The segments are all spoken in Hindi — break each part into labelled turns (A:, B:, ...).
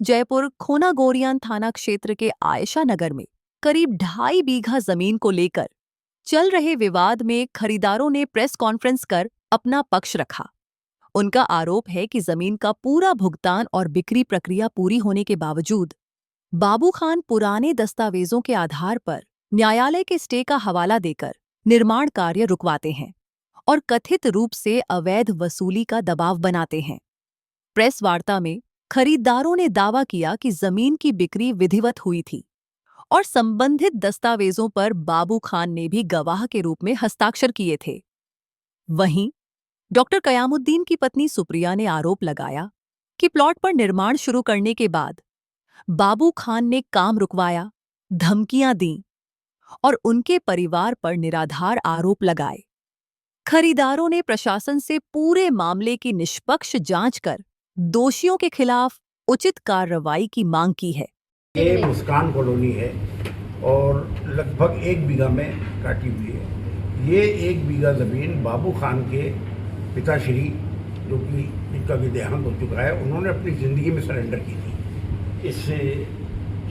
A: जयपुर खोनागोरियान थाना क्षेत्र के आयशा नगर में करीब 2.5 बीघा जमीन को लेकर चल रहे विवाद में खरीदारों ने प्रेस कॉन्फ्रेंस कर अपना पक्ष रखा। उनका आरोप है कि जमीन का पूरा भुगतान और बिक्री प्रक्रिया पूरी होने के बावजूद बाबू खान पुराने दस्तावेजों के आधार पर न्यायालय के स्टे का हवाला देकर निर्माण कार्य रुकवाते हैं और कथित रूप से अवैध वसूली का दबाव बनाते हैं। प्रेस वार्ता में खरीदारों ने दावा किया कि जमीन की बिक्री विधिवत हुई थी और संबंधित दस्तावेजों पर बाबू खान ने भी गवाह के रूप में हस्ताक्षर किए थे। वहीं डॉक्टर कयामुद्दीन की पत्नी सुप्रिया ने आरोप लगाया कि प्लॉट पर निर्माण शुरू करने के बाद बाबू खान ने काम रुकवाया, धमकियां दी और उनके परिवार पर निराधार आरोप लगाए। खरीदारों ने प्रशासन से पूरे मामले की निष्पक्ष जांच कर दोषियों के खिलाफ उचित कार्रवाई की मांग की है।
B: ये मुस्कान कॉलोनी है और लगभग 1 बीघा में काटी हुई है। ये 1 बीघा ज़मीन बाबू खान के पिताश्री, जो कि जिनका भी देहांत हो चुका है, उन्होंने अपनी ज़िंदगी में सरेंडर की थी इससे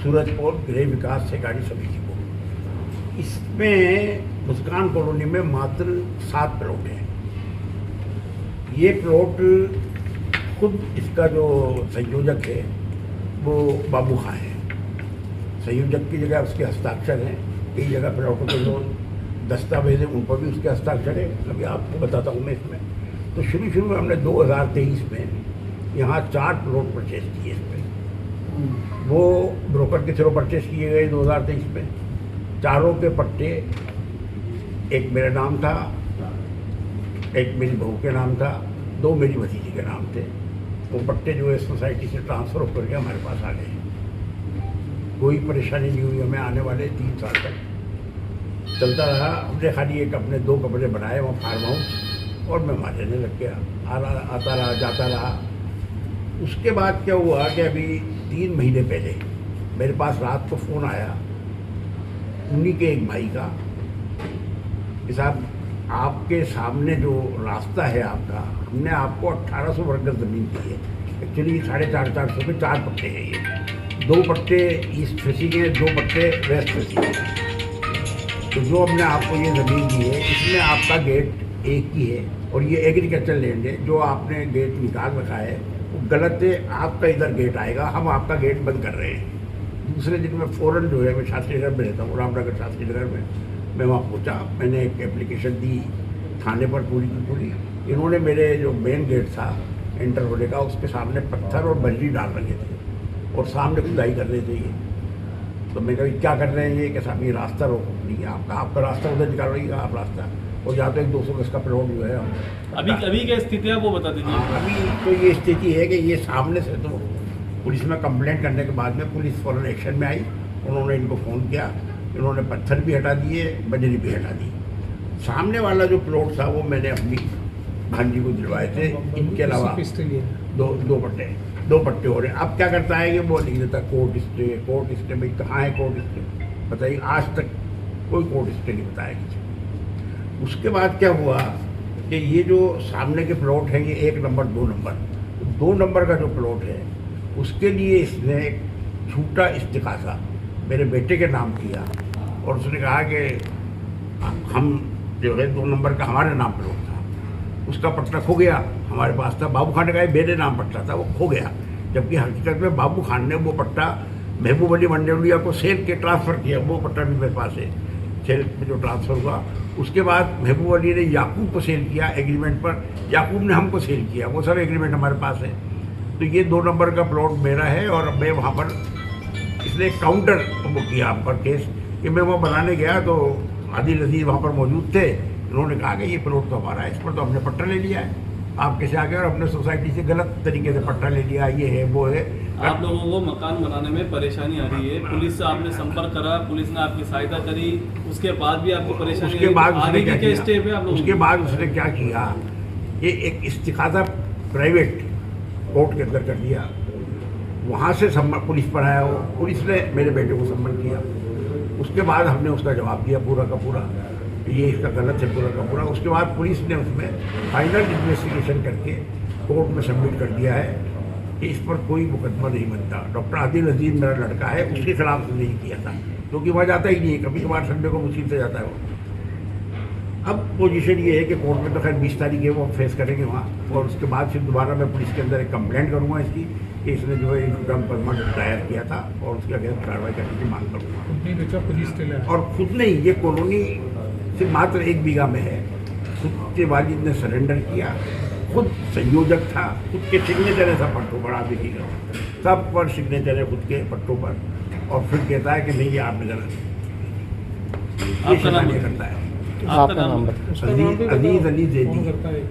B: सूरजपुर गृह विकास सहकारी समिति को। इसमें मुस्कान कॉलोनी में मात्र 7 प्लॉट हैं। ये प्लॉट खुद इसका जो संयोजक है वो बाबू खान है। संयोजक की जगह उसके हस्ताक्षर हैं। कई जगह प्लॉटों के जो दस्तावेज हैं उन पर भी उसके हस्ताक्षर है। अभी आपको बताता हूँ मैं इसमें। तो शुरू में हमने 2023 में यहाँ 4 प्लॉट परचेज किए इसमें। वो ब्रोकर के थ्रू परचेज किए गए 2023 में। चारों के पट्टे, एक मेरा नाम था, एक मेरी बहू के नाम था, 2 मेरी भतीजी के नाम थे। वो पट्टे जो है सोसाइटी से ट्रांसफ़र होकर के हमारे पास आ गए। कोई परेशानी नहीं हुई हमें आने वाले 3 साल तक। चलता रहा। हमने खाली एक अपने 2 कमरे बनाए वहाँ फार्म हाउस, और मैं वहाँ रहने लग गया। आता रहा, जाता रहा। उसके बाद क्या हुआ कि अभी 3 महीने पहले मेरे पास रात को फ़ोन आया उन्हीं के एक भाई का कि साहब, आपके सामने जो रास्ता है आपका, हमने आपको 1800 वर्ग गज ज़मीन दी है। एक्चुअली 450 के 4 पट्टे हैं ये। 2 पट्टे ईस्ट फेसिंग है, 2 पट्टे वेस्ट फेसिंग है। तो जो हमने आपको ये ज़मीन दी है, इसमें आपका गेट एक ही है और ये एग्रीकल्चर लैंड है। जो आपने गेट निकाल रखा है वो गलत है। आपका इधर गेट आएगा, हम आपका गेट बंद कर रहे हैं। दूसरे दिन में फ़ौरन जो है, मैं शास्त्री नगर में रहता हूँ, रामनगर शास्त्री नगर में, मैं वहाँ पहुँचा। मैंने एक एप्लीकेशन दी थाने पर पूरी की पूरी। इन्होंने मेरे जो मेन गेट था एंटर होने का, उसके सामने पत्थर और बजरी डाल रखे थे और सामने खुदाई कर रहे थे ये। तो मैं कहा क्या कर रहे हैं ये? कि साहब ये रास्ता रोक नहीं है आपका रास्ता उधर निकाल रही है आप रास्ता। और यहाँ तो एक 200 गज का प्लॉट जो है
C: अभी क्या स्थिति है वो बता दीजिए।
B: अभी तो ये स्थिति है कि ये सामने से तो पुलिस में कंप्लेंट करने के बाद में पुलिस फौरन एक्शन में आई। उन्होंने इनको फ़ोन किया, इन्होंने पत्थर भी हटा दिए, बजरी भी हटा दी। सामने वाला जो प्लॉट था वो मैंने अपनी भांजी को दिलवाए थे। इनके अलावा दो पट्टे हो रहे हैं। अब क्या करता है कि वो लिख देता कोर्ट स्टे। भाई कहाँ है कोर्ट स्टे? बताइए, आज तक कोई कोर्ट स्टे नहीं बताया किसी। उसके बाद क्या हुआ कि ये जो सामने के प्लॉट हैं, ये 1 नंबर 2 नंबर, 2 नंबर का जो प्लॉट है उसके लिए इसने एक झूठा इस्तिकासा मेरे बेटे के नाम किया और उसने कहा कि हम जो है 2 नंबर का हमारे नाम प्लॉट था, उसका पट्टा खो गया, हमारे पास था। बाबू खान का मेरे नाम पट्टा था, वो खो गया। जबकि हकीकत में बाबू खान ने वो पट्टा महबूब अली मंडेलिया को सेल के ट्रांसफ़र किया। वो पट्टा भी मेरे पास है, सेल में जो ट्रांसफ़र हुआ। उसके बाद महबूब अली ने याकूब को सेल किया एग्रीमेंट पर, याकूब ने हमको सेल किया। वो सब एग्रीमेंट हमारे पास है। तो ये 2 नंबर का प्लॉट मेरा है और मैं वहाँ पर, इसने काउंटर वो किया आप पर केस कि मैं वो बनाने गया तो आदिल अजीज वहाँ पर मौजूद थे। उन्होंने कहा कि ये प्लॉट तो हमारा है, इस पर तो हमने पट्टा ले लिया है। आप कैसे आ गए और अपने सोसाइटी से गलत तरीके से पट्टा ले लिया, ये है वो है।
C: आप लोगों को मकान बनाने में परेशानी आ रही है, पुलिस से आपने संपर्क करा, पुलिस ने आपकी सहायता करी, उसके बाद भी आपको परेशानी
B: उसके बाद
C: आगे के स्टेप पे आप लोग?
B: उसके बाद उसने क्या किया, ये एक इस्तिकासा प्राइवेट कोर्ट के अंदर कर दिया। वहाँ से पुलिस पर आया, वो पुलिस ने मेरे बेटे को सम्मन किया। उसके बाद हमने उसका जवाब दिया पूरा का पूरा, ये इसका गलत है पूरा का पूरा। उसके बाद पुलिस ने उसमें फाइनल इन्वेस्टिगेशन करके कोर्ट में सबमिट कर दिया है कि इस पर कोई मुकदमा नहीं बनता। डॉक्टर आदिल अजीज मेरा लड़का है, उसके खिलाफ से नहीं किया था, क्योंकि वहाँ जाता ही नहीं है, कभी कभार संडे को मुश्किल से जाता है वो। अब पोजीशन ये है कि कोर्ट में तो खैर 20 तारीख है वो फेस करेंगे वहाँ, और उसके बाद फिर दोबारा मैं पुलिस के अंदर एक कंप्लेंट करूँगा इसकी कि इसने जो है इनका मुकदमा दायर किया था, और उसके अगेंस्ट कार्रवाई करने की मांग करूँगा।
D: पुलिस के लिए
B: और खुद नहीं, ये कॉलोनी सिर्फ मात्र 1 बीघा में है, खुद के वालिद ने सरेंडर किया, खुद संयोजक था, खुद के सिग्नेचर है सब पट्टों पर, आप देखिएगा सब पर सिग्नेचर है खुद के पट्टों पर, और फिर कहता है कि नहीं ये आपने गलत, ये
C: आपका नाम
B: शैतानियाँ करता है।
C: आपका नाम
B: अजीज अली जैदी।
D: करता है